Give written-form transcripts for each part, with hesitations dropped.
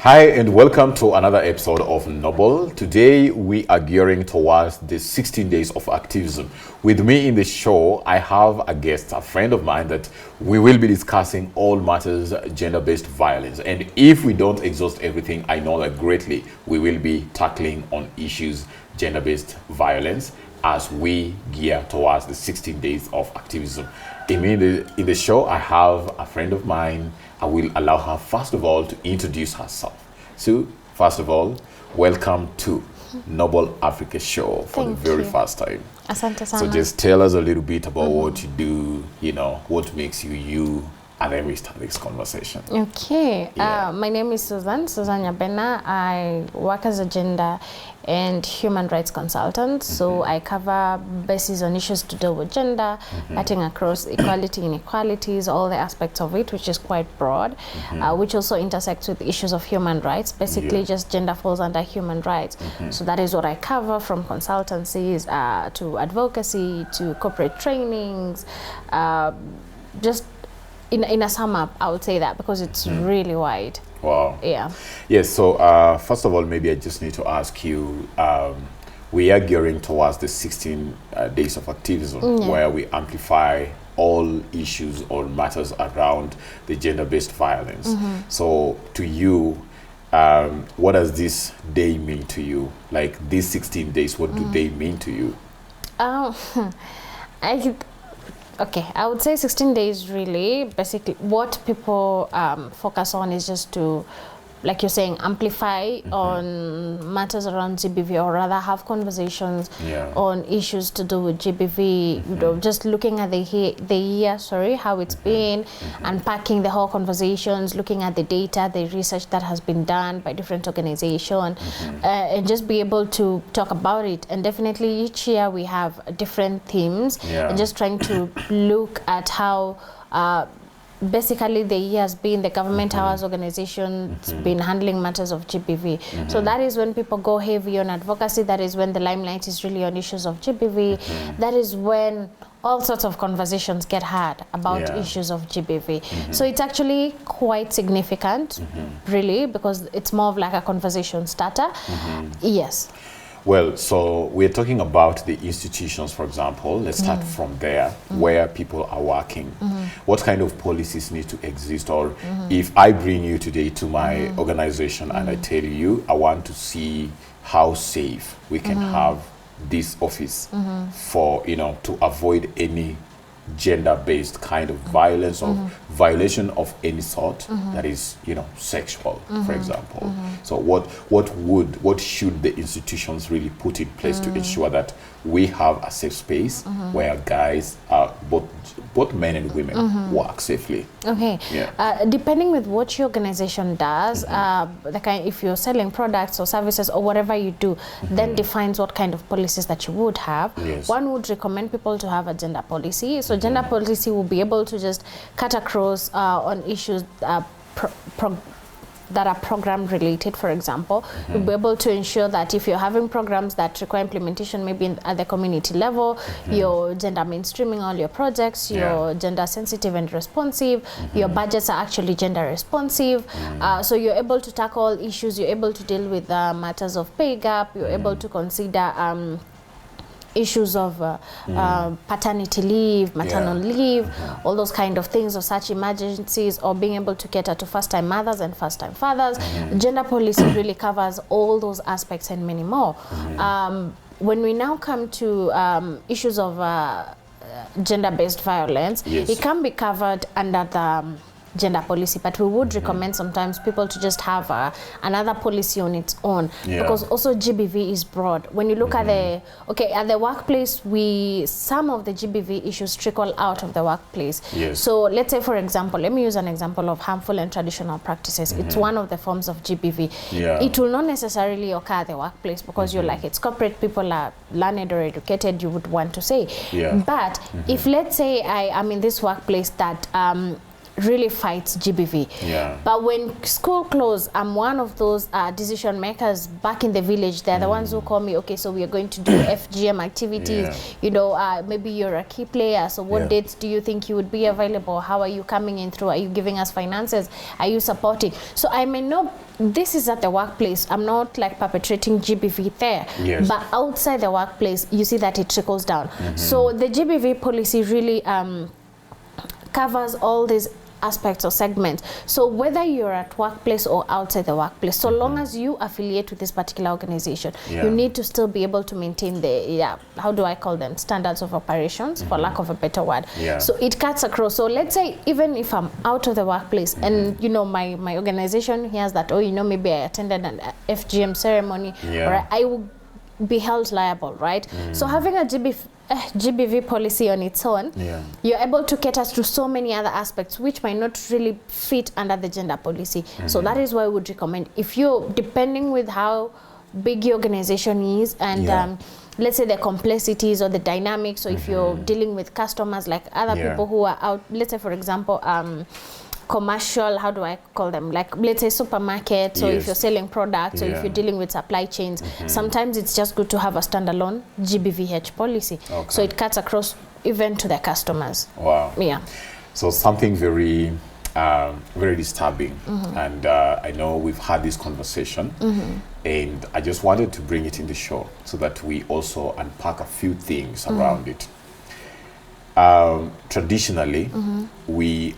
Hi and welcome to another episode of Noble. Today we are gearing towards the 16 days of activism. With me in the show, I have a guest, a friend of mine, that we will be discussing all matters gender-based violence. And if we don't exhaust everything, I know that greatly we will be tackling on issues gender-based violence as we gear towards the 16 days of activism. In the show, I have a friend of mine. I will allow her, first of all, to introduce herself. So, first of all, welcome to Noble Africa Show for the very first time. Asante sana. So just tell us a little bit about what you do, what makes you you, and then we start this conversation. Okay. Yeah. My name is Susan Nyabena. I work as a gender and human rights consultant. So I cover bases on issues to do with gender, cutting across equality, inequalities, all the aspects of it, which is quite broad, which also intersects with issues of human rights. Basically, just gender falls under human rights. So that is what I cover, from consultancies to advocacy to corporate trainings, just in a sum up, I would say that, because it's really wide. Wow. Yeah. Yes, so first of all, maybe I just need to ask you, we are gearing towards the 16 days of activism, where we amplify all issues or matters around the gender-based violence. So to you, what does this day mean to you? Like these 16 days, what do they mean to you? Okay, I would say 16 days really, basically what people focus on is just to, like you're saying, amplify on matters around GBV, or rather have conversations on issues to do with GBV, you know, just looking at the year, how it's been, unpacking the whole conversations, looking at the data, the research that has been done by different organizations, and just be able to talk about it. And definitely each year we have different themes, and just trying to look at how basically the year has been, the government hours organization been handling matters of GBV. So that is when people go heavy on advocacy. That is when the limelight is really on issues of GBV. That is when all sorts of conversations get had about issues of GBV. So it's actually quite significant, really, because it's more of like a conversation starter. Yes. Well, so we're talking about the institutions, for example. Let's start from there, where people are working. What kind of policies need to exist? Or if I bring you today to my organization and I tell you, I want to see how safe we can have this office for, to avoid any gender-based kind of violence or violation of any sort that is, sexual, for example. So what should the institutions really put in place to ensure that we have a safe space where guys, both men and women, work safely? Okay. Depending with what your organization does, if you're selling products or services or whatever you do, then defines what kind of policies that you would have. One would recommend people to have a gender policy. So gender policy will be able to just cut across on issues that are program related. For example, you'll be able to ensure that if you're having programs that require implementation maybe at the community level, you're gender mainstreaming all your projects, you're gender sensitive and responsive, your budgets are actually gender responsive, so you're able to tackle issues, you're able to deal with matters of pay gap, you're able to consider issues of paternity leave, maternal leave, all those kind of things, or such emergencies, or being able to cater to first-time mothers and first-time fathers. Gender policy really covers all those aspects and many more. When we now come to issues of gender-based violence, it can be covered under the gender policy, but we would recommend sometimes people to just have another policy on its own, because also GBV is broad. When you look at the workplace, some of the GBV issues trickle out of the workplace. So let's say, for example, let me use an example of harmful and traditional practices. It's one of the forms of GBV. It will not necessarily occur at the workplace, because you're like, it's corporate, people are learned or educated, you would want to say. But if, let's say, I am in this workplace that really fights GBV. Yeah. But when school closed, I'm one of those decision makers back in the village. They're the ones who call me, okay, so we are going to do FGM activities. You know, maybe you're a key player, so what dates do you think you would be available? How are you coming in through? Are you giving us finances? Are you supporting? So I may not, this is at the workplace. I'm not like perpetrating GBV there. Yes. But outside the workplace, you see that it trickles down. So the GBV policy really covers all these aspects or segments. So whether you're at workplace or outside the workplace, so long as you affiliate with this particular organization, you need to still be able to maintain the, how do I call them, standards of operations, for lack of a better word. So it cuts across. So let's say even if I'm out of the workplace and, you know, my organization hears that, oh, you know, maybe I attended an FGM ceremony, or I will be held liable, right? So having a GBV policy on its own, you're able to cater to so many other aspects which might not really fit under the gender policy. So that is why we would recommend, if you're, depending with how big your organization is and let's say the complexities or the dynamics, so if you're dealing with customers like other people who are out, let's say for example, commercial, how do I call them, like let's say supermarkets, or if you're selling products, or if you're dealing with supply chains, sometimes it's just good to have a standalone GBVH policy. So it cuts across even to the customers. Wow. Yeah. So something very very disturbing, and I know we've had this conversation, and I just wanted to bring it in the show so that we also unpack a few things around it. Traditionally, we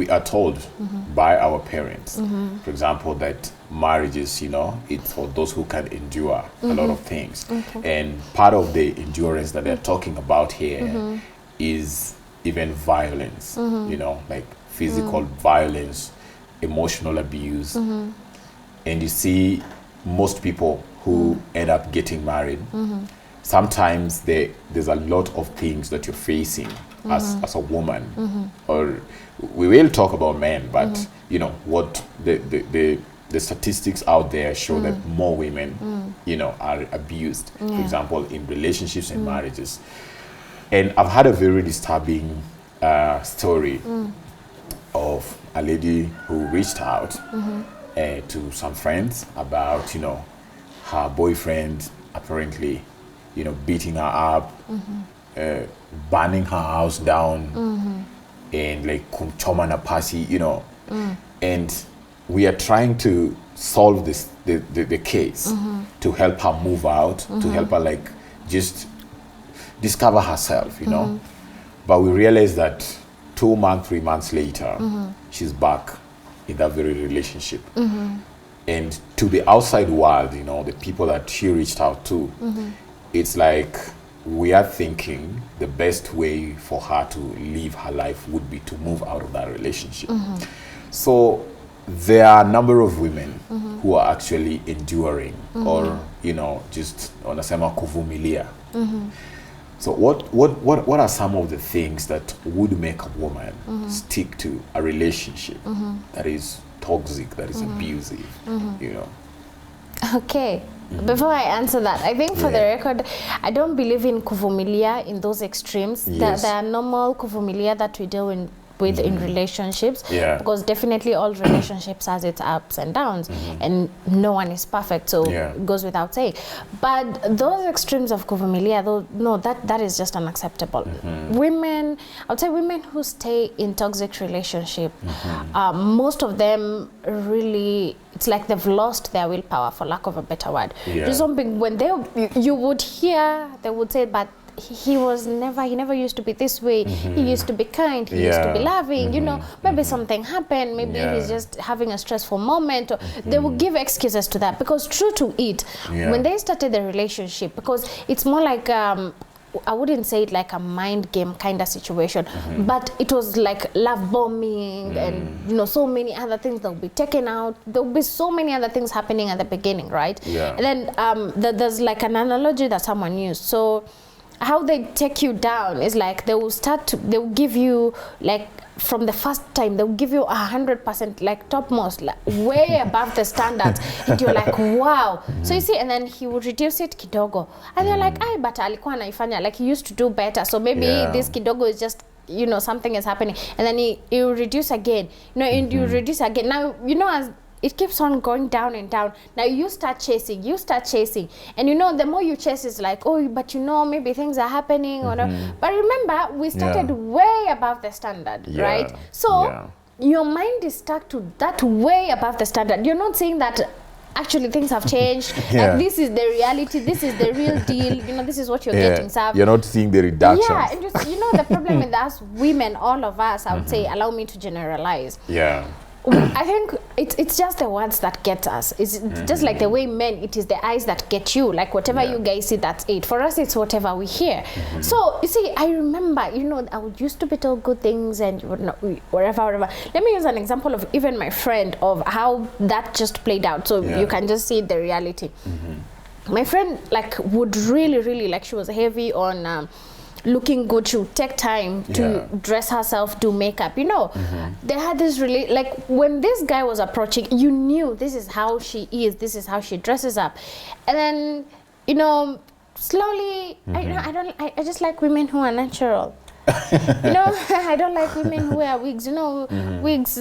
are told by our parents, for example, that marriages, you know, it's for those who can endure a lot of things. And part of the endurance that they're talking about here is even violence, you know, like physical violence, emotional abuse. And you see most people who end up getting married, sometimes there's a lot of things that you're facing as a woman, or we will talk about men, but you know what the statistics out there show that more women, you know, are abused, for example, in relationships and marriages. And I've had a very disturbing story of a lady who reached out to some friends about, you know, her boyfriend apparently, you know, beating her up, burning her house down, and like kumchoma na pasi, you know. And we are trying to solve this the case to help her move out, to help her like just discover herself, you know. But we realized that 2 months, 3 months later, she's back in that very relationship. And to the outside world, you know, the people that she reached out to, it's like we are thinking the best way for her to live her life would be to move out of that relationship. So there are a number of women who are actually enduring or, you know, just wanasema kuvumilia. So what are some of the things that would make a woman stick to a relationship that is toxic, that is abusive, you know? Okay. Before I answer that, I think for the record, I don't believe in kuvumilia in those extremes. There are normal kuvumilia that we deal with in relationships, because definitely all relationships has its ups and downs, and no one is perfect, so it goes without saying. But those extremes of kuvumilia, though, no, that is just unacceptable. Women, I would say women who stay in toxic relationship, most of them really, it's like they've lost their willpower, for lack of a better word. When you would hear, they would say, but he never used to be this way. He used to be kind, he used to be loving, you know, maybe something happened, maybe he's just having a stressful moment, or they will give excuses to that, because true to it, when they started the relationship, because it's more like I wouldn't say it like a mind game kind of situation, but it was like love bombing and, you know, so many other things that will be taken out. There will be so many other things happening at the beginning, right? And then there's like an analogy that someone used. So how they take you down is like they will give you, like, from the first time, they'll give you 100%, like topmost, like way above the standards, and you're like, wow. So you see, and then he would reduce it kidogo, and you're like, ay, but alikuwa anaifanya, like he used to do better, so maybe this kidogo is just you know, something is happening, and then you reduce again, you know, and you reduce again. Now, you know, as it keeps on going down and down. Now you start chasing, and you know, the more you chase, is like, oh, but you know, maybe things are happening or not. But remember, we started way above the standard, right? So your mind is stuck to that way above the standard. You're not saying that actually things have changed, and this is the reality, this is the real deal, you know, this is what you're getting served. You're not seeing the reduction. Yeah, and just, you know, the problem with us women, all of us, I would say, allow me to generalize. Yeah. I think it's just the words that get us. It's just like the way men, it is the eyes that get you. Like whatever you guys see, that's it. For us, it's whatever we hear. So you see, I remember, you know, I would used to be told good things and whatever. Let me use an example of even my friend, of how that just played out. So you can just see the reality. My friend, like, would really, like, she was heavy on looking good. She would take time to dress herself, do makeup, you know. They had this really, like, when this guy was approaching, you knew this is how she is, this is how she dresses up. And then, you know, slowly, I just like women who are natural. You know, I don't like women who wear wigs, you know, wigs,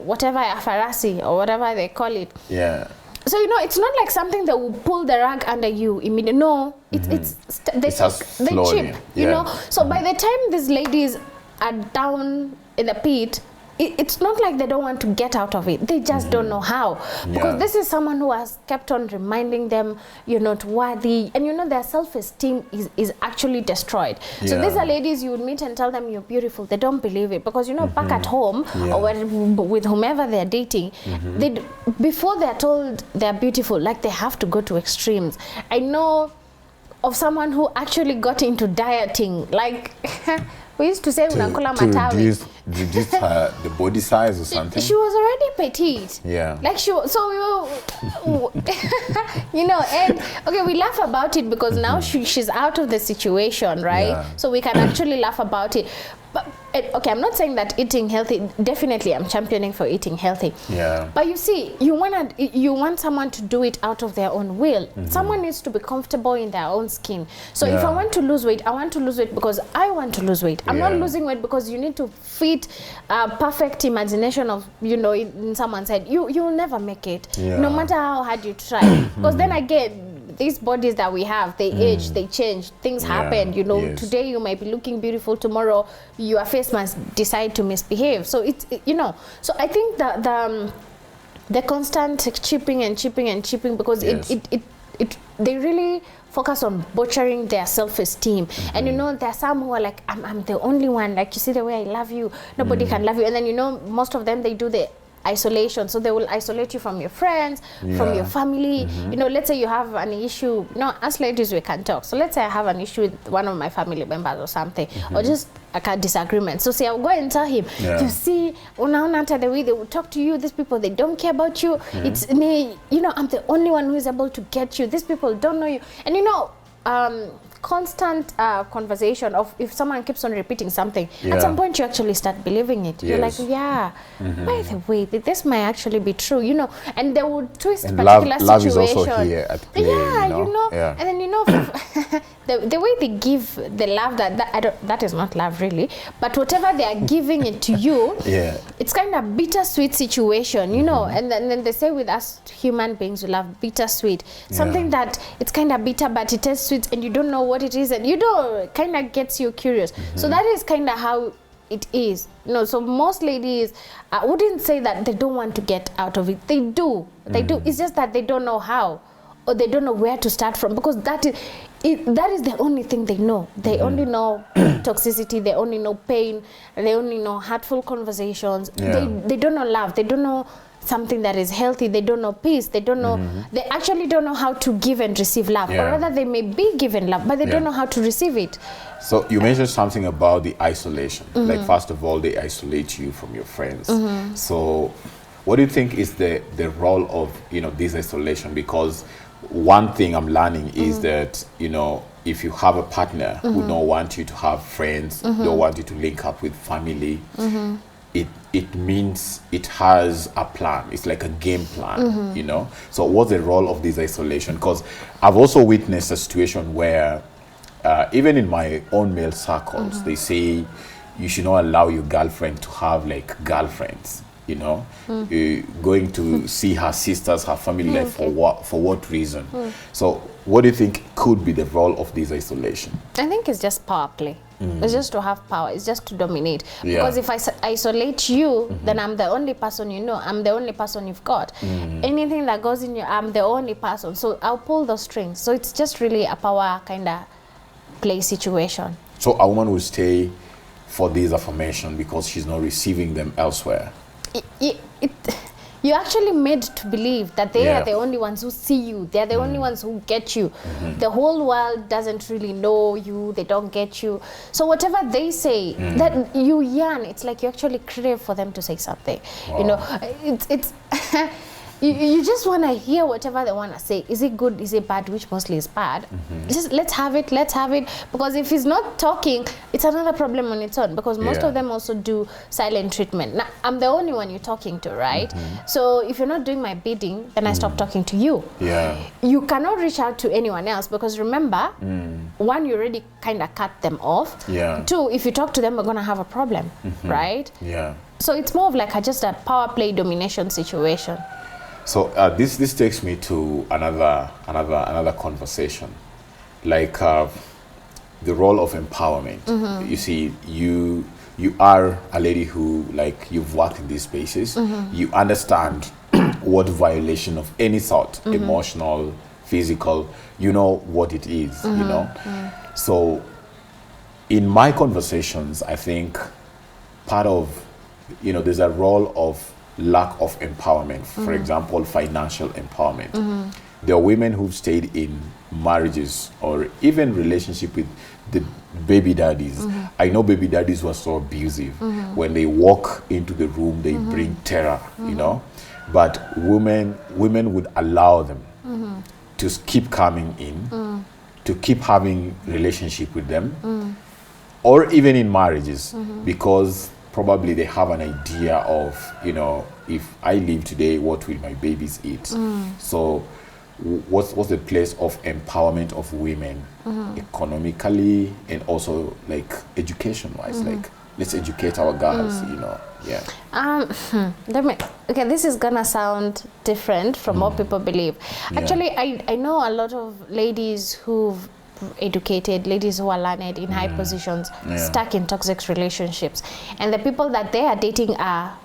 whatever, farasi or whatever they call it. So, you know, it's not like something that will pull the rug under you immediately. No, it's they cheap, you know. So by the time these ladies are down in the pit, it's not like they don't want to get out of it. They just don't know how. Because this is someone who has kept on reminding them, you're not worthy. And you know, their self-esteem is actually destroyed. So these are ladies you would meet and tell them you're beautiful. They don't believe it. Because, you know, back at home, or with whomever they're dating, before they're told they're beautiful, like, they have to go to extremes. I know of someone who actually got into dieting. Like, we used to say unakula matawi. Reduce her the body size or something. She was already petite. Like, she was, so we were, you know, and okay, we laugh about it because now she's out of the situation, right? So we can actually laugh about it. But okay, I'm not saying that eating healthy, definitely I'm championing for eating healthy. But you see, you want someone to do it out of their own will. Someone needs to be comfortable in their own skin. So if I want to lose weight, I want to lose weight because I want to lose weight. I'm not losing weight because you need to fit a perfect imagination of, you know, in someone's head. You'll never make it, no matter how hard you try. Because then again, these bodies that we have, they age, they change, things happen, you know. Today you might be looking beautiful, tomorrow your face must decide to misbehave. So it's, you know, so I think that the constant chipping and chipping, because they really focus on butchering their self-esteem. And you know, there are some who are like, I'm the only one, like, you see the way I love you, nobody can love you. And then, you know, most of them, they do the isolation. So they will isolate you from your friends, from your family. You know, let's say you have an issue. No, us ladies, we can talk. So let's say I have an issue with one of my family members or something, or just a disagreement. So say I'll go and tell him, you see, unaona the way they will talk to you, these people, they don't care about you. It's me, you know, I'm the only one who is able to get you. These people don't know you. And you know, constant conversation of, if someone keeps on repeating something, at some point you actually start believing it. You're like, by the way, this might actually be true, you know. And they would twist and particular love situation. Is also here at play, you know. And then, you know, the way they give the love, that is not love really, but whatever they are giving it to you, it's kind of bittersweet situation, you know. And then they say with us human beings, we love bittersweet, something that it's kind of bitter but it tastes sweet and you don't know what it is, and you know, kind of gets you curious. So that is kind of how it is, you know. So most ladies, I wouldn't say that they don't want to get out of it. They do. It's just that they don't know how, or they don't know where to start from, because that is the only thing they know. They only know toxicity, they only know pain, and they only know hurtful conversations. They don't know love, they don't know something that is healthy, they don't know peace, they don't know, they actually don't know how to give and receive love, or rather they may be given love, but they don't know how to receive it. So you mentioned something about the isolation. Like, first of all, they isolate you from your friends. So what do you think is the role of, you know, this isolation? Because one thing I'm learning is that, you know, if you have a partner who don't want you to have friends, don't want you to link up with family, it means it has a plan. It's like a game plan, you know. So what's the role of this isolation? Because I've also witnessed a situation where even in my own male circles, they say you should not allow your girlfriend to have like girlfriends. You know, going to see her sisters, her family, like for what reason? So, what do you think could be the role of this isolation? I think it's just power play. It's just to have power. It's just to dominate. Because if I isolate you, then I'm the only person you know. I'm the only person you've got. Anything that goes in you, I'm the only person. So I'll pull the strings. So it's just really a power kind of play situation. So a woman will stay for this affirmation because she's not receiving them elsewhere. You're actually made to believe that they are the only ones who see you. They're the only ones who get you. The whole world doesn't really know you. They don't get you. So whatever they say, that you yearn. It's like you actually crave for them to say something. Wow. You know, it's you just want to hear whatever they want to say. Is it good? Is it bad? Which mostly is bad. Just let's have it. Let's have it. Because if he's not talking, it's another problem on its own. Because most of them also do silent treatment. Now, I'm the only one you're talking to, right? So if you're not doing my bidding, then I stop talking to you. You cannot reach out to anyone else because remember, one, you already kind of cut them off. Two, if you talk to them, we're gonna have a problem, right? So it's more of like just a power play domination situation. So this takes me to another conversation, like the role of empowerment. You see, you are a lady who, like, you've worked in these spaces. You understand what violation of any sort, emotional, physical, you know what it is. You know, so in my conversations, I think part of, you know, there's a role of lack of empowerment. For example, financial empowerment. There are women who've stayed in marriages or even relationship with the baby daddies. I know baby daddies were so abusive. When they walk into the room, they bring terror, you know. But women would allow them to keep coming in, to keep having relationship with them, or even in marriages, because probably they have an idea of, you know, if I leave today, what will my babies eat? So what's the place of empowerment of women economically and also like education wise? Like, let's educate our girls, you know. Okay, this is gonna sound different from what people believe. Actually, I know a lot of ladies who've educated, ladies who are learned in high positions, stuck in toxic relationships, and the people that they are dating are,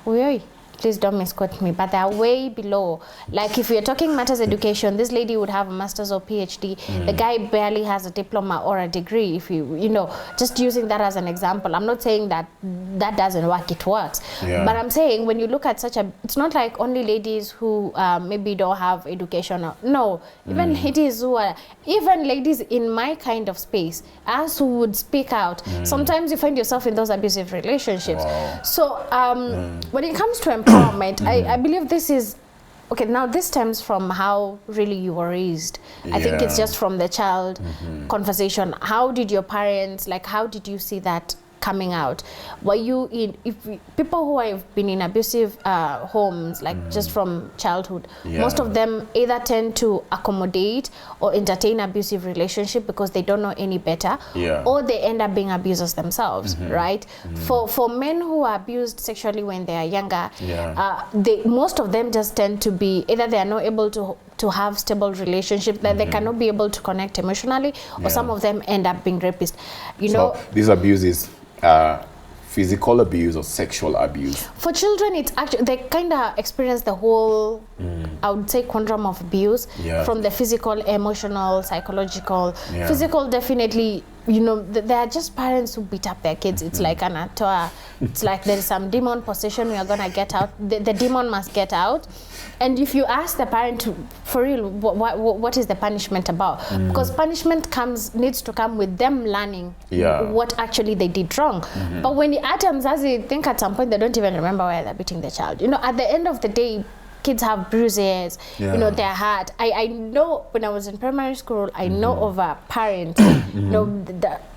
please don't misquote me, but they are way below. Like if we are talking matters education, this lady would have a master's or PhD. The guy barely has a diploma or a degree. If you know, just using that as an example. I'm not saying that that doesn't work, it works. But I'm saying when you look at such a, it's not like only ladies who maybe don't have education. No, even ladies who are, even ladies in my kind of space, us who would speak out. Sometimes you find yourself in those abusive relationships. So when it comes to empowerment, I believe this is, okay, now this stems from how really you were raised. I think it's just from the child conversation. How did your parents, like, how did you see that coming out? Were you in, people who have been in abusive homes, like just from childhood, most of them either tend to accommodate or entertain abusive relationship because they don't know any better, or they end up being abusers themselves, right? For men who are abused sexually when they are younger, most of them just tend to be, either they are not able to have stable relationships, that they cannot be able to connect emotionally, or some of them end up being rapists. You know, these abuses, physical abuse or sexual abuse? For children, it's actually, they kind of experience the whole, I would say, conundrum of abuse, from the physical, emotional, psychological. Physical, definitely, you know, there are just parents who beat up their kids. It's like an actor. It's like there is some demon possession, we are going to get out. The demon must get out. And if you ask the parent, for real, what is the punishment about? Because punishment needs to come with them learning what actually they did wrong. But when the atoms, as they think at some point, they don't even remember why they're beating the child. You know, at the end of the day, kids have bruises, you know, they're hurt. I know when I was in primary school, I know of a parent, you know,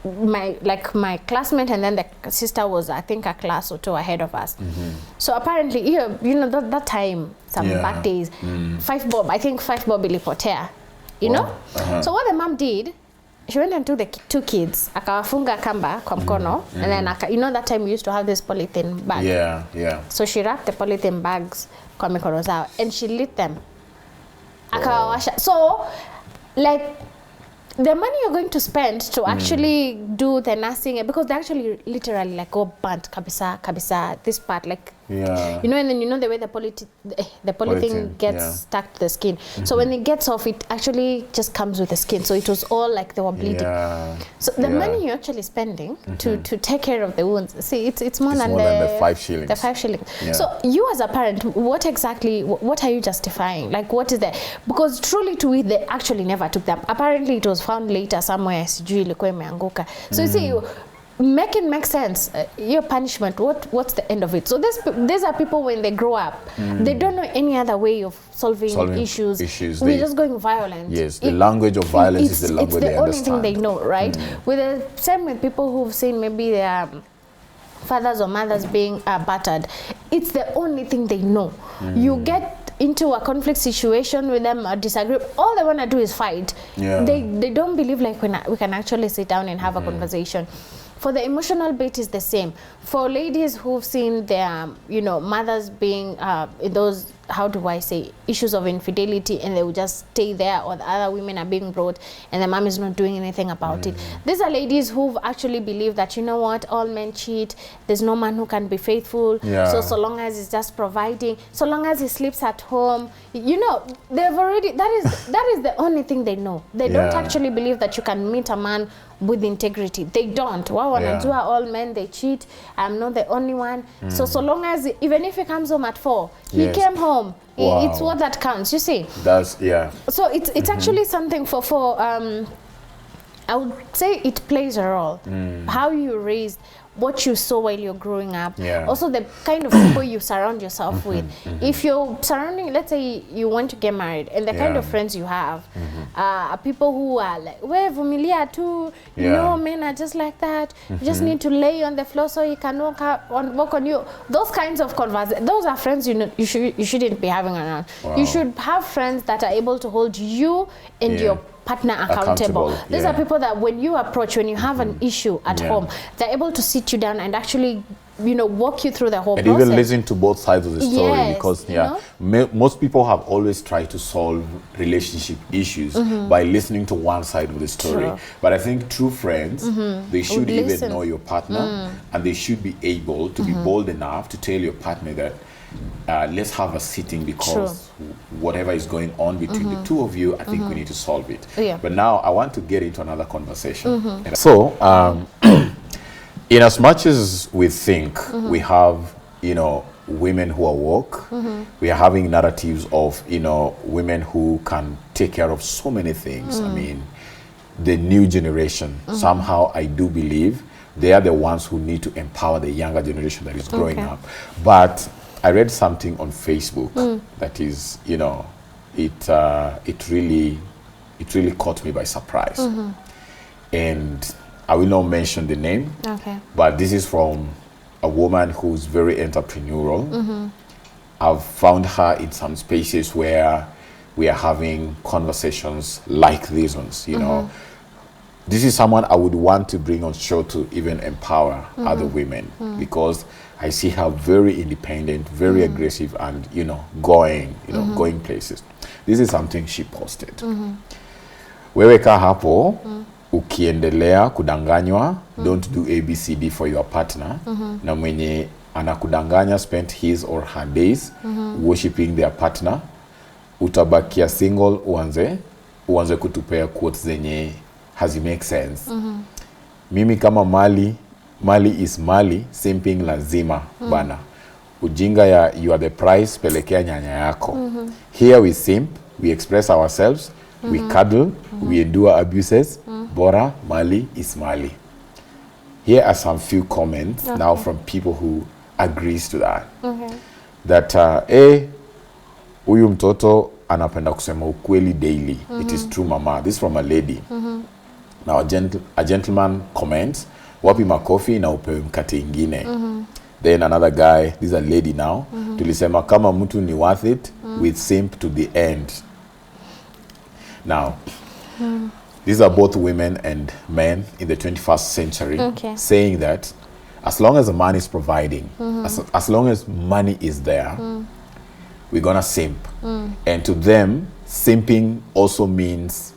my classmate, and then the sister was, I think, a class or two ahead of us. So apparently, you know, that time, some back days, 5 bob ilipotea, you know? So what the mom did, she went and took the 2 kids, akawafunga kamba kwa mkono, and then you know that time we used to have this polythene bag. Yeah. So she wrapped the polythene bags kwa mikono zao and she lit them. Akawawasha. So like the money you're going to spend to actually do the nursing, because they actually literally like go burnt kabisa this part, like you know, and then you know the way the polythene gets stuck to the skin. So when it gets off, it actually just comes with the skin. So it was all like they were bleeding. So the money you're actually spending to take care of the wounds, see, it's more than the 5 shillings. The 5 shillings. So you as a parent, what are you justifying? Like, what is that? Because truly to it, they actually never took them. Apparently it was found later somewhere, sijui ilikuwa imeanguka. So you see, make it make sense. Your punishment, what's the end of it? So these are people, when they grow up, they don't know any other way of solving issues. We're just going violent. Yes, the language of violence is the language they understand. It's the only thing they know, right? With the same with people who've seen maybe their fathers or mothers being battered. It's the only thing they know. You get into a conflict situation with them or disagree, all they want to do is fight. They don't believe like we can actually sit down and have a conversation. For the emotional bit is the same. For ladies who've seen their, you know, mothers being in those, how do I say, issues of infidelity, and they will just stay there, or the other women are being brought and the mom is not doing anything about it. These are ladies who've actually believed that, you know what, all men cheat, there's no man who can be faithful, so long as he's just providing, so long as he sleeps at home, you know, they've already, that is the only thing they know. They don't actually believe that you can meet a man with integrity. They don't. All men, they cheat. I'm not the only one. So long as, even if he comes home at 4, he came home. It's what that counts, you see. So it's actually something for I would say it plays a role. How you raised, what you saw while you're growing up. Also the kind of people you surround yourself with. If you're surrounding, let's say you want to get married, and the kind of friends you have are people who are like, we're vumilia too, you know, men are just like that. You just need to lay on the floor so he can walk on you. Those kinds of conversations, those are friends you shouldn't be having around. You should have friends that are able to hold you and your partner accountable. These are people that when you approach, when you have an issue at home, they're able to sit you down and actually, you know, walk you through the whole process. And even listen to both sides of the story, because most people have always tried to solve relationship issues by listening to one side of the story. But I think true friends, they should even know your partner, and they should be able to be bold enough to tell your partner that let's have a sitting, because whatever is going on between the two of you, I think we need to solve it. But now I want to get into another conversation. So in as much as we think we have, you know, women who are woke, we are having narratives of, you know, women who can take care of so many things. I mean, the new generation, somehow I do believe they are the ones who need to empower the younger generation that is growing up. But I read something on Facebook that is, you know, it really caught me by surprise. And I will not mention the name, but this is from a woman who's very entrepreneurial. I've found her in some spaces where we are having conversations like these ones, you know. This is someone I would want to bring on show to even empower other women, because I see her very independent, very aggressive, and, you know, going places. This is something she posted. Wewe ka hapo, ukiendelea kudanganywa, don't do ABCD for your partner. Na mwenye anakudanganya spent his or her days worshiping their partner. Utabakia single, uanze kutupea quotes zenye hazi make sense. Mimi kama mali is mali, simping lazima bana. Ujinga ya you are the price, pelekea nyanya yako. Here we simp, we express ourselves, we cuddle, we endure abuses. Bora mali is mali. Here are some few comments now from people who agrees to that. That huyu mtoto anapenda kusema ukweli daily. It is true, mama. This is from a lady. Now a gentleman comments, wapi makofi na upewe mkate ingine. Then another guy, this is a lady now, tulisema kama mtu ni worth it, with simp to the end. Now, These are both women and men in the 21st century, Okay. saying that as long as a man is providing, as long as money is there, we're gonna simp. And to them, simping also means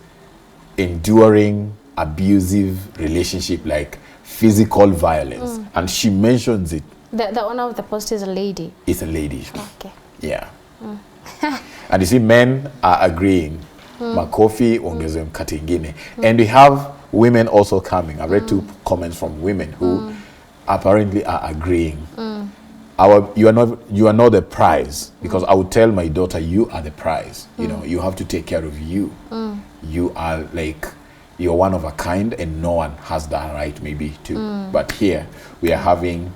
enduring abusive relationship, like physical violence. And she mentions it. The owner of the post is a lady. It's a lady. Okay. Yeah. And you see, men are agreeing. Makofi ongeze mkate ingine. And we have women also coming. I've read 2 comments from women who apparently are agreeing. You are not the prize, because I would tell my daughter, you are the prize. You know, you have to take care of you. You are like, you're one of a kind, and no one has that right maybe to. But here we are having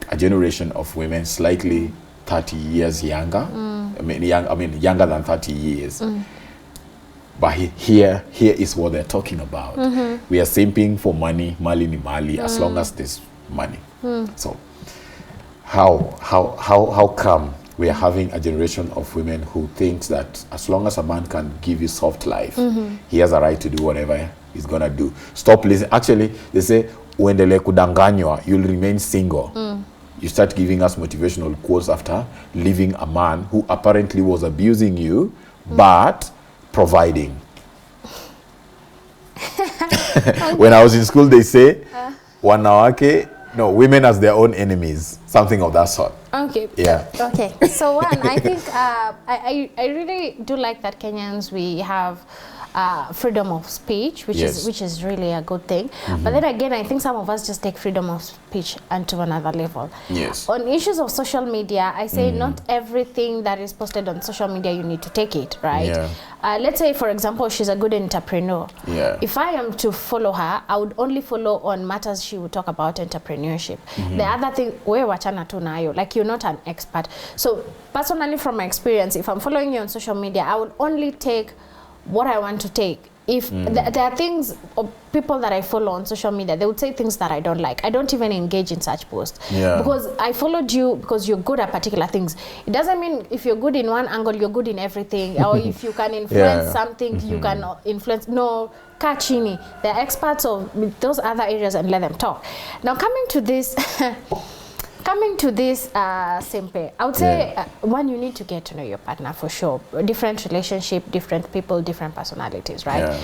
a generation of women slightly 30 years younger. I mean younger than 30 years. But here is what they're talking about. We are simping for money, mali ni mali, as long as there's money. So how come we are having a generation of women who thinks that as long as a man can give you soft life, he has a right to do whatever he's gonna do? Stop listening. Actually, they say, uendele kudanganywa, you'll remain single. You start giving us motivational quotes after leaving a man who apparently was abusing you, but providing. When I was in school, they say, wanawake, no, women as their own enemies, something of that sort. Okay. Yeah. Okay. So one, I think I really do like that Kenyans, we have freedom of speech, which is really a good thing. But then again, I think some of us just take freedom of speech onto another level. Yes. On issues of social media, I say not everything that is posted on social media you need to take it, right? Yeah. Let's say, for example, she's a good entrepreneur. Yeah. If I am to follow her, I would only follow on matters she would talk about entrepreneurship. The other thing, we wachana tu nayo, like you're not an expert. So personally, from my experience, if I'm following you on social media, I would only take what I want to take. If there are things or people that I follow on social media, they would say things that I don't like. I don't even engage in such posts. Yeah. Because I followed you because you're good at particular things. It doesn't mean if you're good in one angle, you're good in everything. Or if you can influence something, you can influence. No, kachini. They're experts of those other areas and let them talk. Now coming to this... Simpe, I would say, one, you need to get to know your partner for sure. Different relationship, different people, different personalities, right? Yeah.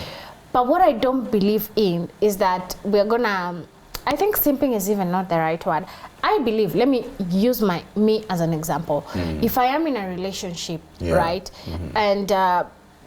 But what I don't believe in is that we're gonna, I think simping is even not the right word. I believe, let me use me as an example. If I am in a relationship, right, and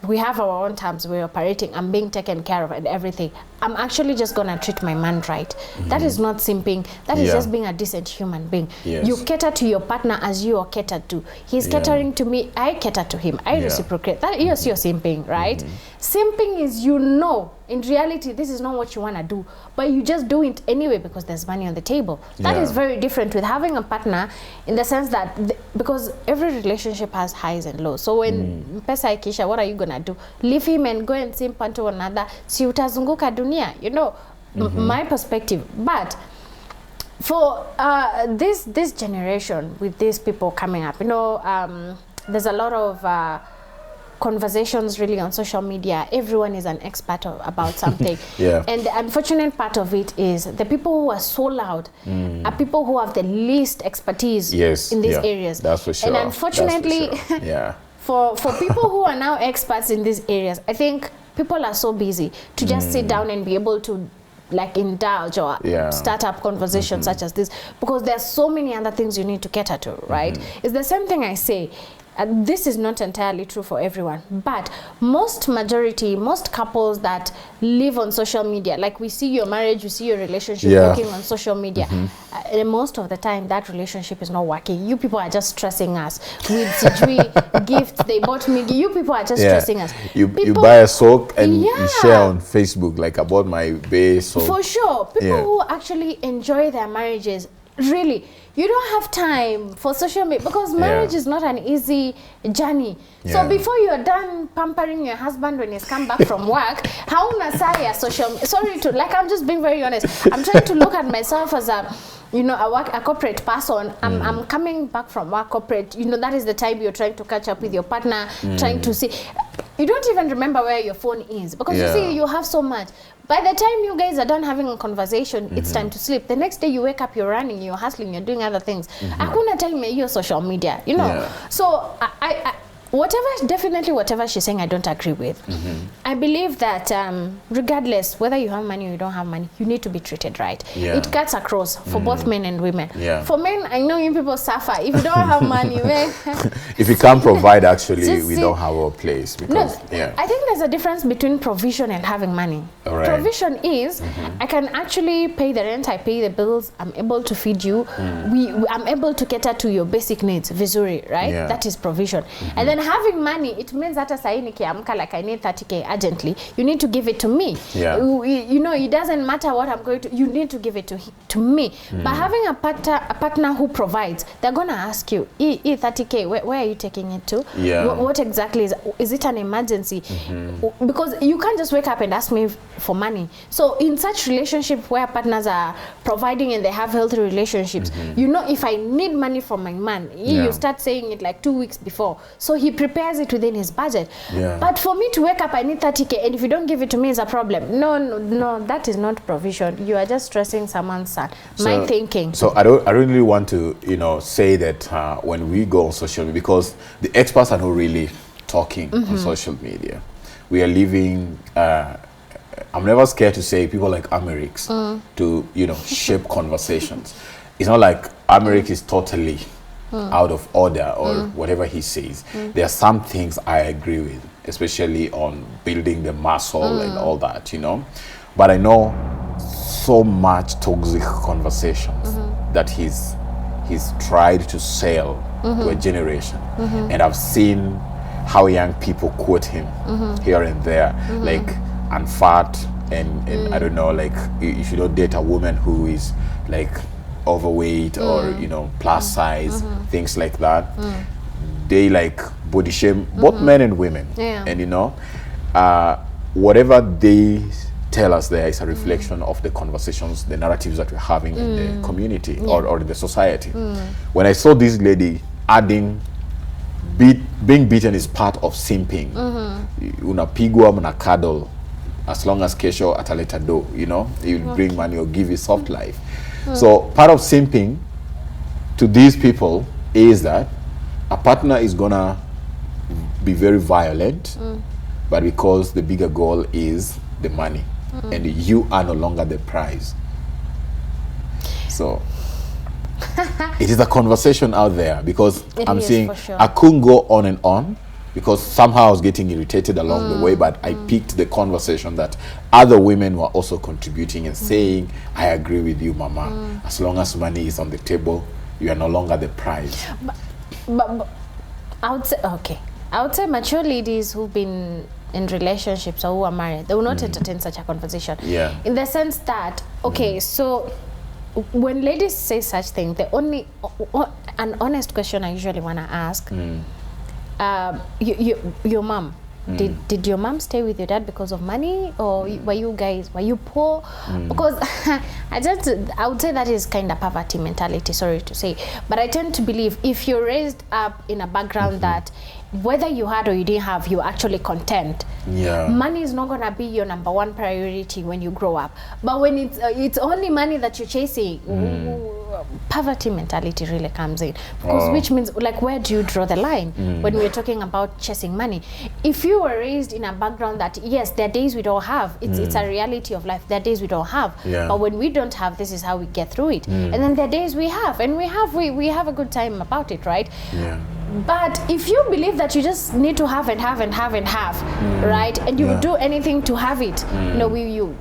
we have our own terms, we're operating, I'm being taken care of and everything, I'm actually just gonna treat my man right. That is not simping, that is just being a decent human being. You cater to your partner as you are catered to. He's catering to me, I cater to him, I reciprocate. That is your simping, right? Simping is, you know, in reality, this is not what you want to do, but you just do it anyway because there's money on the table. That is very different with having a partner, in the sense that, because every relationship has highs and lows. So when pesa ikisha, what are you going to do? Leave him and go and simp onto another. Si utazunguka dunia, you know, my perspective. But for this generation, with these people coming up, you know, there's a lot of conversations really on social media. Everyone is an expert about something. And the unfortunate part of it is the people who are so loud are people who have the least expertise in these areas. That's for sure. And unfortunately, for people who are now experts in these areas, I think people are so busy to just sit down and be able to like indulge or start up conversations such as this, because there's so many other things you need to cater to, right? It's the same thing I say. This is not entirely true for everyone, but most couples that live on social media, like we see your marriage, we see your relationship working on social media, and most of the time that relationship is not working. You people are just stressing us with gifts they bought me. You people are just stressing us. You buy a soap and you share on Facebook, like, I bought my base soap. For sure. People who actually enjoy their marriages, really, you don't have time for social media, because marriage is not an easy journey. So before you're done pampering your husband when he's come back from work, hauna saa ya social, sorry to, like, I'm just being very honest. I'm trying to look at myself as a you know, a corporate person, I'm coming back from work corporate, you know, that is the time you're trying to catch up with your partner, trying to see, you don't even remember where your phone is, because you see, you have so much. By the time you guys are done having a conversation, it's time to sleep. The next day you wake up, you're running, you're hustling, you're doing other things. Hakuna time ya your social media, you know. So whatever she's saying, I don't agree with. I believe that regardless whether you have money or you don't have money, you need to be treated right. It cuts across for both men and women. For men, I know you people suffer. If you don't have money, if you can't provide, actually, we don't have a place. Because, I think there's a difference between provision and having money. Provision is, I can actually pay the rent, I pay the bills, I'm able to feed you, I'm able to cater to your basic needs, vizuri, right? That is provision. And then having money, it means that as I like I need 30K urgently, you need to give it to me. You know, it doesn't matter what I'm going to, you need to give it to me. But having a partner who provides, they're going to ask you, 30K, where are you taking it to? What exactly is it an emergency? Because you can't just wake up and ask me for money. So in such relationship where partners are providing and they have healthy relationships, you know, if I need money from my man, you start saying it like 2 weeks before. So he prepares it within his budget. But for me to wake up, I need 30K, and if you don't give it to me, it's a problem. No, that is not provision. You are just stressing someone's son. My thinking. So I really want to, you know, say that when we go on social media, because the experts are not really talking on social media. We are living, I'm never scared to say, people like Amerix to, you know, shape conversations. It's not like Amerix is totally out of order or whatever he says. There are some things I agree with, especially on building the muscle and all that, you know. But I know so much toxic conversations that he's tried to sell to a generation. And I've seen how young people quote him here and there, like, I'm fat, and I don't know, like, if you don't date a woman who is like overweight or, you know, plus size, things like that, they like body shame both men and women. And you know, whatever they tell us there is a reflection of the conversations, the narratives that we're having in the community or in the society. When I saw this lady adding being beaten is part of simping. Unapigwa mnakadol, as long as kesho ataleta do, you know, he'll bring money or give you soft life. So part of simping to these people is that a partner is gonna be very violent, but because the bigger goal is the money, and you are no longer the prize. So it is a conversation out there, because I'm saying I couldn't go on and on, because somehow I was getting irritated along the way, but I picked the conversation that other women were also contributing and saying, I agree with you, Mama. As long as money is on the table, you are no longer the prize. But I would say, I would say mature ladies who've been in relationships or who are married, they will not entertain such a conversation. In the sense that, so when ladies say such things, the only an honest question I usually want to ask, your mom, did your mom stay with your dad because of money, or were you poor? Because I would say that is kind of poverty mentality, sorry to say, but I tend to believe if you're raised up in a background that whether you had or you didn't have, you're actually content. Money is not gonna be your number one priority when you grow up. But when it's only money that you're chasing, poverty mentality really comes in. Because which means, like, where do you draw the line when we're talking about chasing money? If you were raised in a background that, yes, there are days we don't have, it's a reality of life, there are days we don't have, but when we don't have, this is how we get through it. And then there are days we have, and we have a good time about it, right? But if you believe that you just need to have and have and have and have, right, and you would do anything to have it,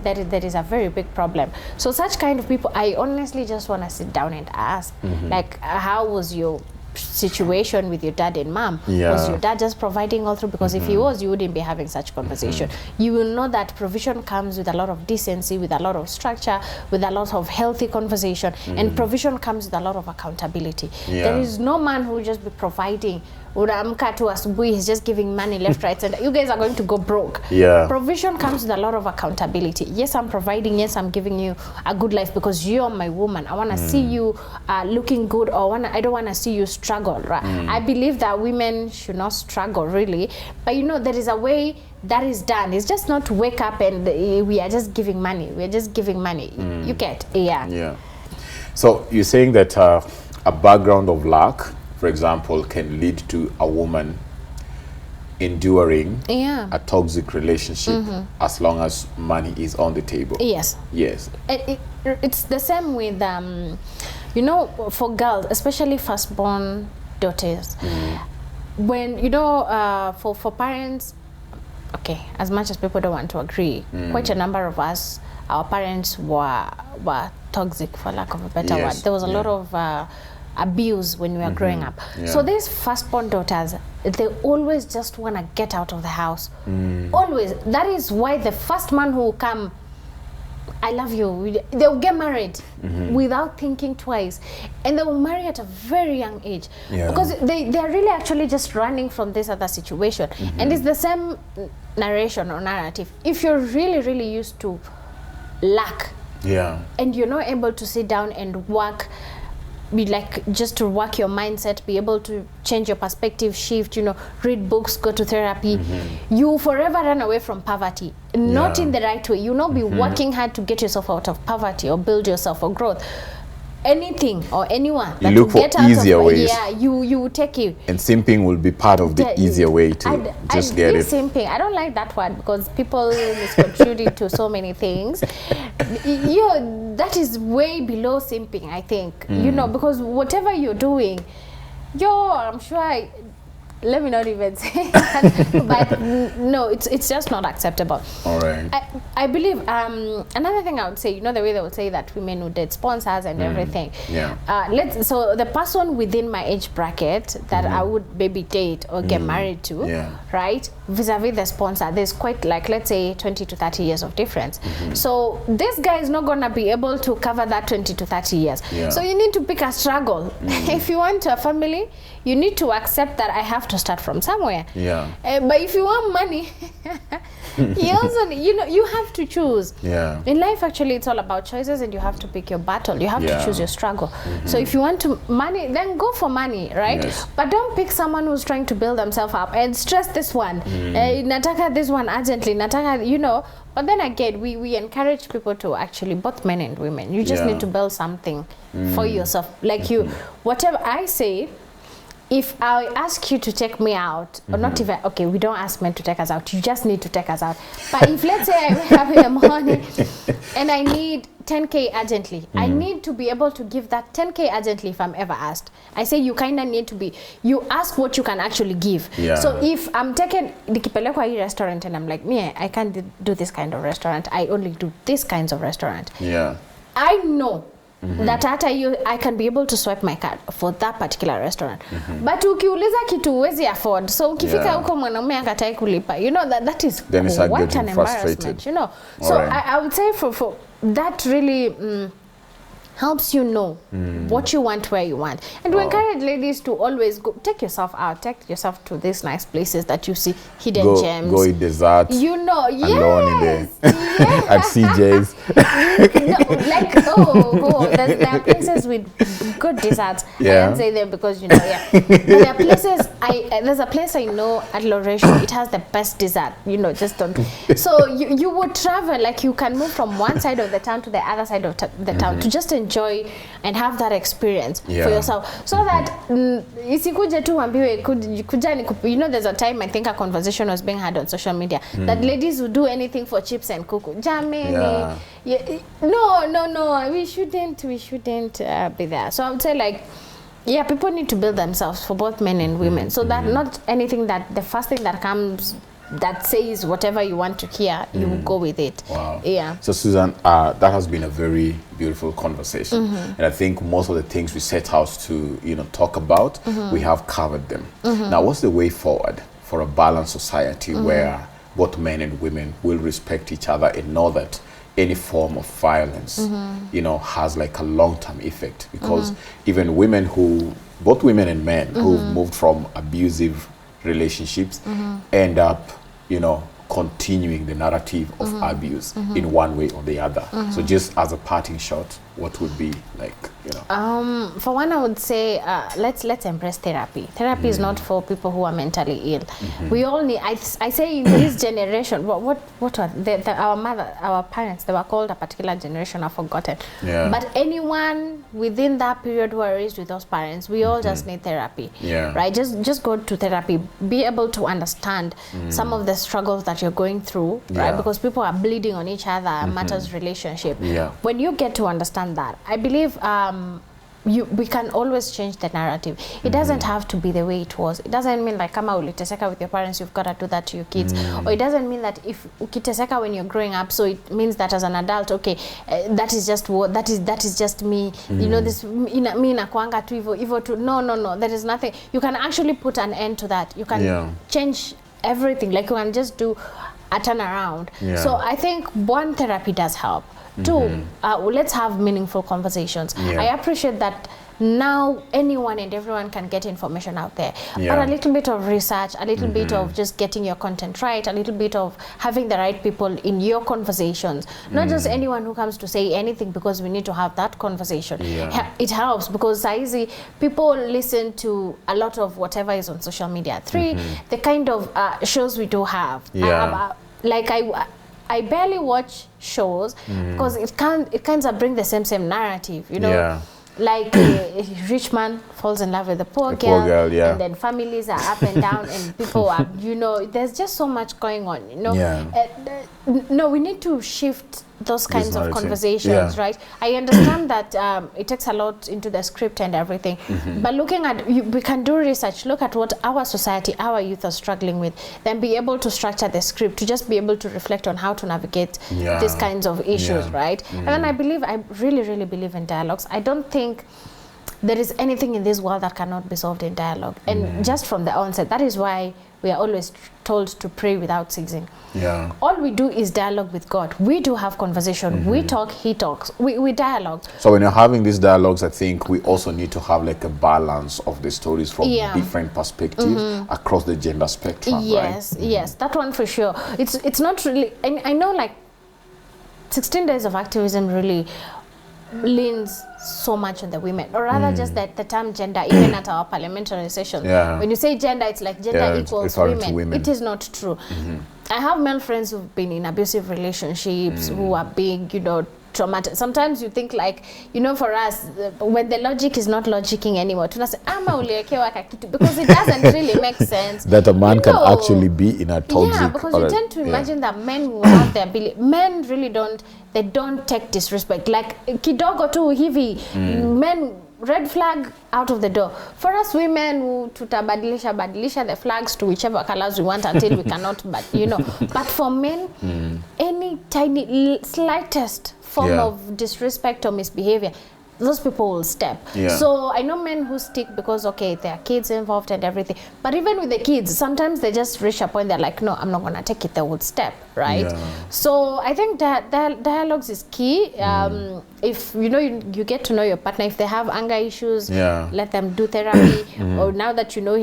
that is a very big problem. So such kind of people, I honestly just want to sit down and ask, like, how was your situation with your dad and mom? Was your dad just providing all through? Because if he was, you wouldn't be having such conversation. You will know that provision comes with a lot of decency, with a lot of structure, with a lot of healthy conversation, and provision comes with a lot of accountability. There is no man who will just be providing unaamka tu asubuhi, he's just giving money left, right, and you guys are going to go broke. Yeah. Provision comes with a lot of accountability. Yes, I'm providing. Yes, I'm giving you a good life because you're my woman. I want to see you looking good, or I don't want to see you struggle, right? I believe that women should not struggle, really. But, you know, there is a way that is done. It's just not to wake up and we are just giving money. We're just giving money. You get, Yeah. So you're saying that a background of lack, for example, can lead to a woman enduring a toxic relationship as long as money is on the table. Yes. Yes. It's the same with, you know, for girls, especially firstborn daughters. When, you know, for parents, okay, as much as people don't want to agree, quite a number of us, our parents were toxic, for lack of a better word. There was a lot of abuse when we were growing up. So these firstborn daughters, they always just want to get out of the house. Always. That is why the first man who will come, I love you, they'll get married without thinking twice, and they will marry at a very young age because they're really actually just running from this other situation. And it's the same narration or narrative. If you're really, really used to lack, and you're not able to sit down and work, be like, just to work your mindset, be able to change your perspective, shift, you know, read books, go to therapy, you forever run away from poverty, not in the right way. You'll not be working hard to get yourself out of poverty or build yourself for growth. Anything or anyone that you look will get for out easier of, ways. you will take you. And simping will be part of the easier way to just get it. Simping, I don't like that word because people misconstrue it to so many things. That is way below simping, I think. You know, because whatever you're doing, I'm sure let me not even say that, but no, it's just not acceptable. All right. I believe another thing I would say, you know, the way they would say that women would date sponsors and everything. So the person within my age bracket that I would maybe date or get married to, right, vis-a-vis the sponsor, there's quite, like, let's say 20 to 30 years of difference. So this guy is not gonna be able to cover that 20 to 30 years. So you need to pick a struggle. If you want a family, you need to accept that I have to start from somewhere. But if you want money, you also, you know, you have to choose. In life, actually, it's all about choices, and you have to pick your battle. You have to choose your struggle. So if you want to money, then go for money, right? But don't pick someone who's trying to build themselves up and stress this one. Nataka this one urgently. Nataka, you know. But then again, we encourage people to actually, both men and women, you just need to build something for yourself. Like whatever I say, if I ask you to take me out, or not even, okay, we don't ask men to take us out, you just need to take us out. But if, let's say, I have in the morning and I need 10K urgently, I need to be able to give that 10K urgently if I'm ever asked. I say you kind of need to be, you ask what you can actually give. So if I'm taking nikipelekwa hii restaurant and I'm like, I can't do this kind of restaurant, I only do this kinds of restaurant. I know that I can be able to swipe my card for that particular restaurant. But ukiuliza kitu huwezi afford, so ukifika huko mwanaume akatai kulipa, you know, that is then it's what an embarrassment, you know. So I would say for that really helps you know what you want, where you want, and to encourage ladies to always go, take yourself out, take yourself to these nice places that you see hidden gems. Go eat dessert. You know, alone in at CJ's. There are places with good desserts. I can't say them because, you know, but there are places. There's a place I know at Laurentian. It has the best dessert. You know, just don't. So you would travel, like you can move from one side of the town to the other side of the town to just enjoy and have that experience for yourself, so that isikuje tu ambiwe kuja, you know, there's a time I think a conversation was being had on social media that ladies would do anything for chips and kuku. Jamani, no, we shouldn't be there. So I would say, like, people need to build themselves, for both men and women, so that not anything that the first thing that comes that says whatever you want to hear, you will go with it. So Susan, that has been a very beautiful conversation, and I think most of the things we set out to, you know, talk about, we have covered them. Now, what's the way forward for a balanced society where both men and women will respect each other and know that any form of violence, you know, has like a long-term effect? Because even women who both women and men who've moved from abusive relationships end up, you know, continuing the narrative of abuse in one way or the other. So just as a parting shot, what would be like, you know? For one, I would say let's embrace therapy. Therapy is not for people who are mentally ill. We all need. I say in this generation, what were our parents? They were called a particular generation. I've forgotten. Yeah. But anyone within that period who are raised with those parents, we all just need therapy. Yeah. Right. Just go to therapy. Be able to understand some of the struggles that you're going through. Right. Because people are bleeding on each other. Matters relationship. Yeah. When you get to understand that, I believe we can always change the narrative. It doesn't have to be the way it was. It doesn't mean like kama uliteseka with your parents, you've got to do that to your kids. Or it doesn't mean that if ukiteseka when you're growing up, so it means that as an adult, okay, that is just what that is just me. You know, this me nakuanga tu hivyo tu. No, there is nothing. You can actually put an end to that. You can change everything. Like you can just do a turnaround. So I think one, therapy does help. Two, let's have meaningful conversations. I appreciate that now anyone and everyone can get information out there. But a little bit of research, a little bit of just getting your content right, a little bit of having the right people in your conversations. Not just anyone who comes to say anything, because we need to have that conversation. It helps because easy people listen to a lot of whatever is on social media. Three, the kind of shows we do have. Like I barely watch shows because it kind of bring the same narrative, you know. Like a rich man falls in love with a poor girl, and then families are up and down, and people are, you know, there's just so much going on, you know. No, we need to shift those kinds of conversations, right? I understand that it takes a lot into the script and everything, but looking at, we can do research, look at what our society, our youth are struggling with, then be able to structure the script to just be able to reflect on how to navigate these kinds of issues, right? And then I really believe in dialogues. I don't think there is anything in this world that cannot be solved in dialogue. And just from the onset, that is why we are always told to pray without ceasing. All we do is dialogue with God. We do have conversation. We talk, he talks. We dialogue. So when you're having these dialogues, I think we also need to have like a balance of the stories from different perspectives across the gender spectrum, yes, right? Yes, that one for sure. It's not really, and I know like 16 Days of Activism really leans so much on the women, or rather just that the term gender, even at our parliamentary sessions, when you say gender, it's like gender equals women. It is not true. I have male friends who've been in abusive relationships, who are being, you know, traumatic. Sometimes you think like, you know, for us, when the logic is not logicking anymore, because it doesn't really make sense. That a man can actually be in a toxic... Yeah, because you tend to imagine that men will have the ability. Men really don't take disrespect. Like, kidogo tu hivi, men, red flag, out of the door. For us women, tutabadilisha the flags to whichever colors we want until we cannot, but you know. But for men, any tiny, slightest form of disrespect or misbehavior, those people will step. So I know men who stick because, okay, there are kids involved and everything. But even with the kids, sometimes they just reach a point, they're like, no, I'm not going to take it. They would step, right? So I think that dialogues is key. If, you know, you get to know your partner, if they have anger issues, let them do therapy. Or now that you know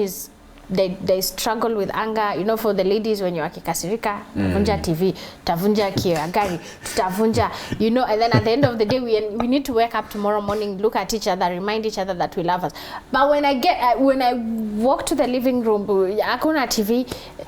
they struggle with anger, you know, for the ladies, when you're akikasirika, tavunja TV, tavunja kiagari, tavunja, you know, and then at the end of the day, we need to wake up tomorrow morning, look at each other, remind each other that we love us. But when I walk to the living room, akuna TV,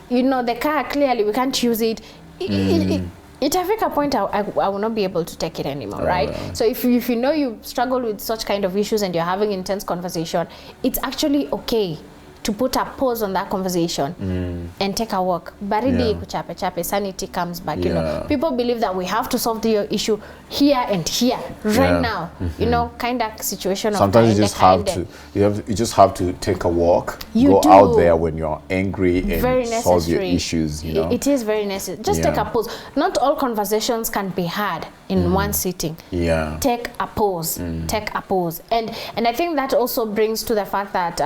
you know, the car, clearly we can't use it. It a point I will not be able to take it anymore, right? So if you know you struggle with such kind of issues and you're having intense conversation, it's actually okay to put a pause on that conversation and take a walk. Baridi kuchape, sanity comes back. You know, people believe that we have to solve the issue here and here, right now. You know, kind of situation. Sometimes you just have to take a walk. Go out there when you're angry and solve your issues. You know, it is very necessary. Just take a pause. Not all conversations can be had in one sitting. Take a pause. Take a pause. And I think that also brings to the fact that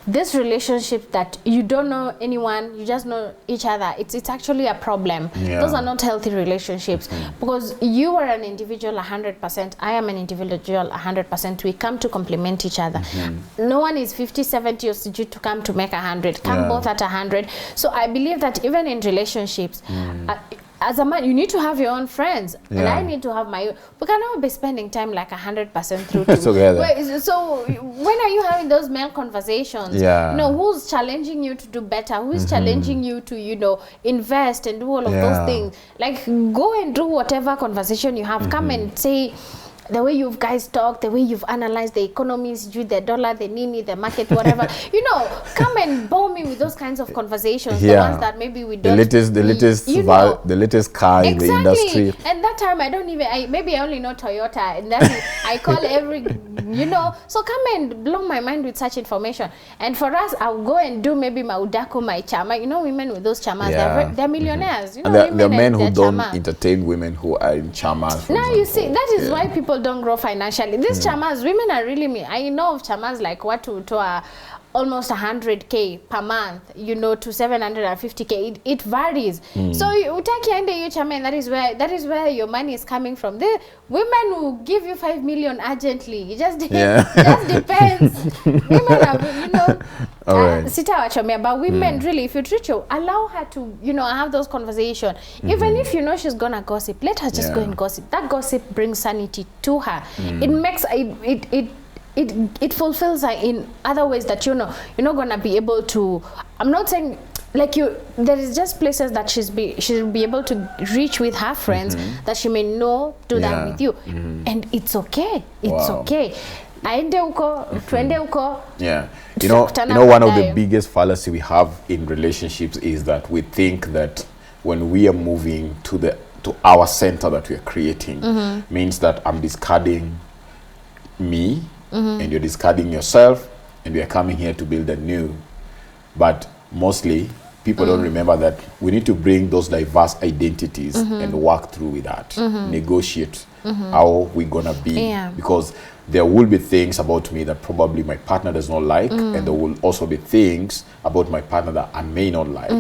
this relationship that you don't know anyone, you just know each other, it's actually a problem. Those are not healthy relationships, because you are an individual 100%, I am an individual 100%. We come to complement each other. No one is 50, 70 or due to come to make 100. Come both at 100. So I believe that even in relationships, as a man, you need to have your own friends, and I need to have my own. We cannot be spending time like 100% through together. So when are you having those male conversations? You know, who's challenging you to do better? Who's challenging you to, you know, invest and do all of those things? Like, go and do whatever conversation you have. Come and say, the way you guys talk, the way you've analyzed the economies, the dollar, the nini, the market, whatever, you know, come and bore me with those kinds of conversations. The ones that maybe we don't. The latest car in the industry. And that time I don't even, maybe I only know Toyota, and then I call every, you know. So come and blow my mind with such information. And for us, I'll go and do maybe my udaku, my chama. You know, women with those chamas, they're millionaires. You know, and there are men who don't entertain women who are in chamas. Now you see, that is why people don't grow financially. These chamas, women are really me. I know of chamas like what to almost 100K per month, you know, to 750K. It varies. So utaki ende you chama, and that is where your money is coming from. The women will give you 5 million urgently. It just depends. Women are, you know, but women really, if you treat you, allow her to, you know, have those conversations. Even if you know she's gonna gossip, let her just go and gossip. That gossip brings sanity to her. It makes it fulfills her in other ways that, you know, you're not gonna be able to. I'm not saying like there is just places that she'll be able to reach with her friends that she may know do that with you, and it's okay. It's okay. Aende uko, twende uko. You know, one of the biggest fallacy we have in relationships is that we think that when we are moving to our center that we are creating, means that I'm discarding me, and you're discarding yourself, and we are coming here to build a new. But mostly people don't remember that we need to bring those diverse identities and work through with that, negotiate how we're gonna be, because there will be things about me that probably my partner does not like, and there will also be things about my partner that I may not like.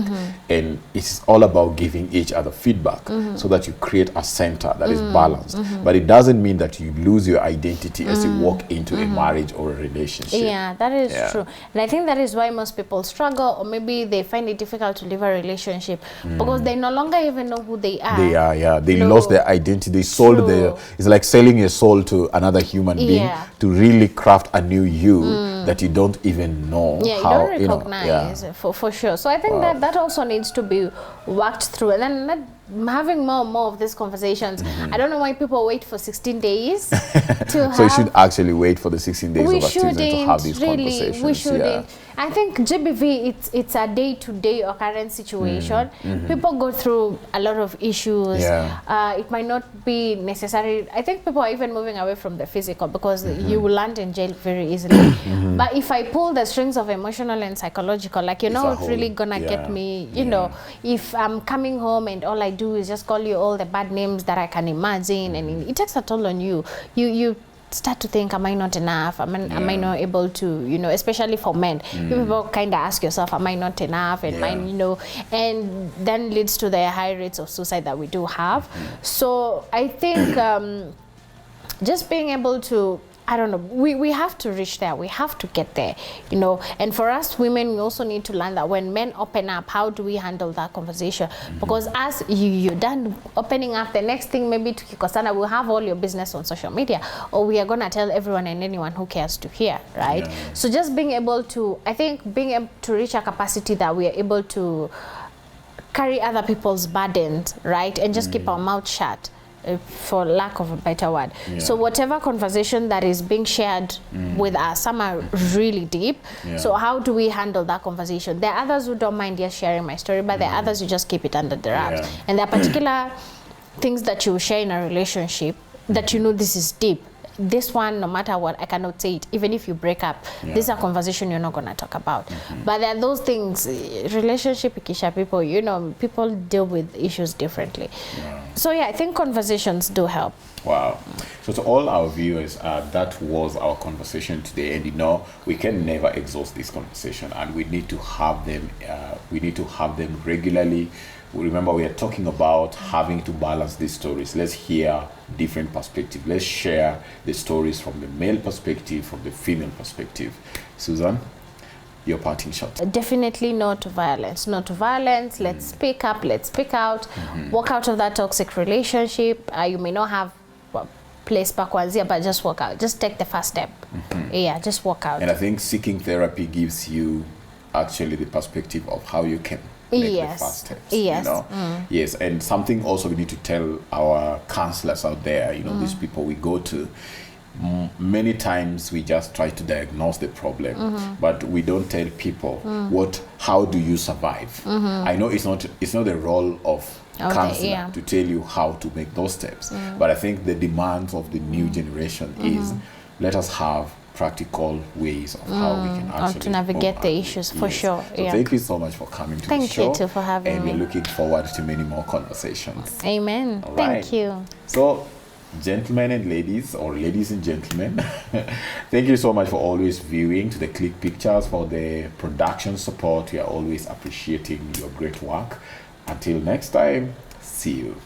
And it's all about giving each other feedback so that you create a center that is balanced. But it doesn't mean that you lose your identity as you walk into a marriage or a relationship. Yeah, that is true. And I think that is why most people struggle, or maybe they find it difficult to live a relationship, because they no longer even know who they are. They lost their identity. They sold it's like selling your soul to another human being to really craft a new you that you don't even know how, you don't recognize, for sure. So I think that also needs to be worked through, and then having more of these conversations. I don't know why people wait for 16 days to have. So you should actually wait for the 16 days of activism to have these conversations. We shouldn't. I think GBV, it's a day-to-day occurrence situation. People go through a lot of issues. It might not be necessary. I think people are even moving away from the physical, because you will land in jail very easily. But if I pull the strings of emotional and psychological, like, you're not really gonna get me, you know, if I'm coming home and all I do is just call you all the bad names that I can imagine, and it takes a toll on you. You start to think, am I not enough? Am I not able to, you know, especially for men, you people kind of ask yourself, am I not enough? And mine, you know, and then leads to the high rates of suicide that we do have. So I think just being able to, I don't know, we have to reach there. We have to get there, you know. And for us women, we also need to learn that when men open up, how do we handle that conversation? Because as you're done opening up, the next thing maybe to Kikosana, we'll have all your business on social media, or we are going to tell everyone and anyone who cares to hear, right? So just being able to, I think being able to reach a capacity that we are able to carry other people's burdens, right? And just keep our mouth shut, for lack of a better word. So whatever conversation that is being shared with us, some are really deep. So how do we handle that conversation? There are others who don't mind just sharing my story, but there are others who just keep it under the wraps. And there are particular things that you share in a relationship that you know this is deep. this one, no matter what, I cannot say it. Even if you break up, this is a conversation you're not going to talk about. But there are those things, relationship ikisha, people, you know, people deal with issues differently. So yeah, I think conversations do help. Wow. So to all our viewers, that was our conversation today. And you know, we can never exhaust this conversation, and we need to have them. We need to have them regularly. Remember, we are talking about having to balance these stories. Let's hear different perspectives. Let's share the stories from the male perspective, from the female perspective. Susan, your parting shot. Definitely no to violence. No to violence. Let's speak up. Let's speak out. Walk out of that toxic relationship. You may not have place pa kuanzia, but just walk out. Just take the first step. Yeah, just walk out. And I think seeking therapy gives you actually the perspective of how you can make the first steps. Yes. You know? Yes. And something also we need to tell our counselors out there, you know, these people we go to, many times we just try to diagnose the problem, but we don't tell people how do you survive. I know it's not the role of counselor to tell you how to make those steps, but I think the demands of the new generation is let us have practical ways of how we can actually to navigate the issues, for sure. So thank you so much for coming to the show. Thank you too for having me. And we're looking forward to many more conversations. Amen. All Thank right. you. So, gentlemen and ladies, or ladies and gentlemen, thank you so much for always viewing, to the Click Pictures for the production support. We are always appreciating your great work. Until next time, see you.